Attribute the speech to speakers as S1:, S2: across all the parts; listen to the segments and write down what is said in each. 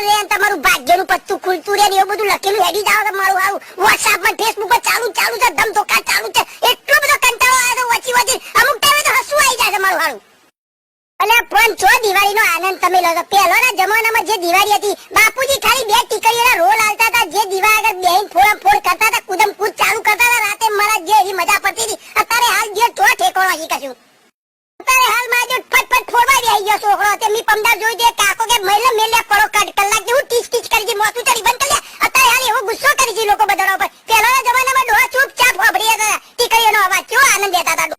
S1: રે તમારું ભાગ્યનું પત્તું ખુલતું રે ને એવું બધું લખેલું હેડી જાવ મારું આવું WhatsApp પર Facebook પર ચાલુ છે ધમધોકા ચાલુ છે એટલો બધો કંટાળો આવે તો વચી અમુક ટાઈમે તો હસવું આવી જાય છે મારું હારું અલ્યા પણ જો દિવાળીનો આનંદ તમે લો પહેલાના જમાનામાં જે દિવાળી હતી બાપુજી ખાલી બે ટીકડીઓના રોલ આલતા હતા જે દીવા આગળ બેહીન ફોડ કરતા હતા કુદમ કૂદ ચાલુ કરતા હતા રાતે મારા જે એવી મજા પડતી હતી અત્યારે હાલ જે તો ઠેકોણો હજી કશું અત્યારે હાલ માં જો ફટ ફોડવા દે ગયો છોકરો તે મી પમદાર જોઈ દે કાકો કે મહિલા મેલે પડો કલાક જેવું ટીચ કરી દી મોતું ચડી બંધ કરી અત્યારે હાલ એવો ગુસ્સો કરી છે લોકો બધાના ઉપર પહેલાના જમાનામાં ડોહા ચૂપચાપ વાપરી હતા ટીકડીઓનો અવાજ કેવો આનંદ દેતા હતા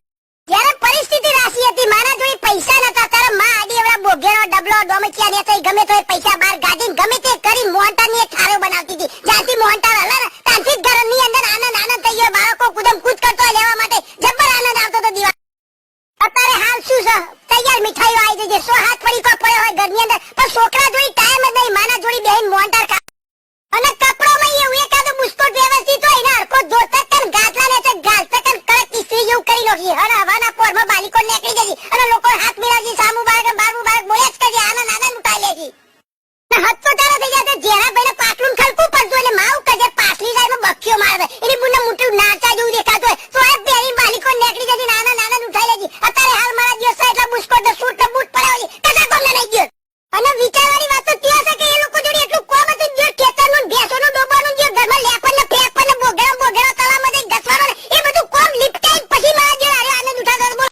S1: જ્યારે પરિસ્થિતિ રાશી હતી મારા જોઈ પૈસા નતા ત્યારે માં આડી એવડા બોગેરો ડબલો ડોમચિયા ને તઈ ગમે તોય પૈસા બાર ગાડીને ગમે તે કરી મોહનટાળ ની એક થારો બનાવતી હતી જ્યાંથી મોહનટાળ હલે ને ત્યાંથી જ ઘરની અંદર આનંદ થઈ ગયો બાળકો કુદમ કૂદ કરતો લેવા માટે જબર આનંદ આવતો તો દિવાળી અત્યારે હાલ શું છે તૈયાર મીઠાઈઓ આવી જશે 100 હાથ ફરી કો પડ્યો હોય ઘરની અંદર પણ છોકરા જોઈ ટાઈમ જ નહીં માના જોડી બેહીન મોહનટાળ ખા અને કપડામાં એવું એકાદો બુસ્કોટ વ્યવસ્થિત હોય ને હરકો જોતા કન ગાટલા ને ગાલતા કન કડક ઇસ્ત્રી જેવું કરી લોખી હર હવાના પોરમાં બાલીકો નીકળી જશે અને લોકો હાથ મિલાવજી સામુ બાળક બોલે જ કરજે આનંદ ઉઠાઈ લેજી ને હદ તો તારા થઈ જશે જેરા ભાઈને પાટલું ખલકું પડતું એટલે માવું કજે પાછલી સાઈડમાં બખ્યો મારે એની બુને મોટું નાચા જેવું દેખાતું હોય તો એ બેરી બાલીકો નીકળી જશે આનંદ ઉઠાઈ લેજી અત્યારે હાલ મારા દિવસ એટલા બુસ્કોટ ને સૂટ ને બૂટ પડાવી કદા કોમને નહીં ગયો અને વિચારવાની વાત તો ત્યાં છે કે એ લોકો જોડે એટલું કોમ હતું જે ખેતરનું ભેંસોનું ડોબાનું જે ઘરમાં લેપન ને ફેંક ને બોગેરો તળાવમાં જઈ ઘસવાનો ને એ બધું કોમ લીપટાઈ પછી મારા જેવા આનંદ ઉઠાતો બોલ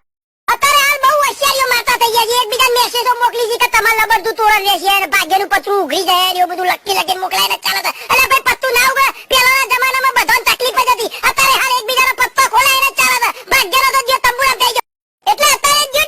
S1: અત્યારે હાલ બહુ હોશિયારીઓ મારતા થઈ ગયા છે એકબીજા મેસેજો મોકલી છે કે તમારા લબડતું તોરણ રહેશે અને ભાગ્યનું પતરું ઉઘડી જાય એવું બધું લખીને મોકલાઈને ચાલે છે એટલે ભાઈ પત્તું ના ઉગે પહેલાના જમાનામાં બધાને તકલીફ જ હતી અત્યારે હાલ એકબીજાનો પત્તો ખોલાઈને ચાલે છે ભાગ્યનો તો જે તંબુરા થઈ ગયો એટલે અત્યારે જે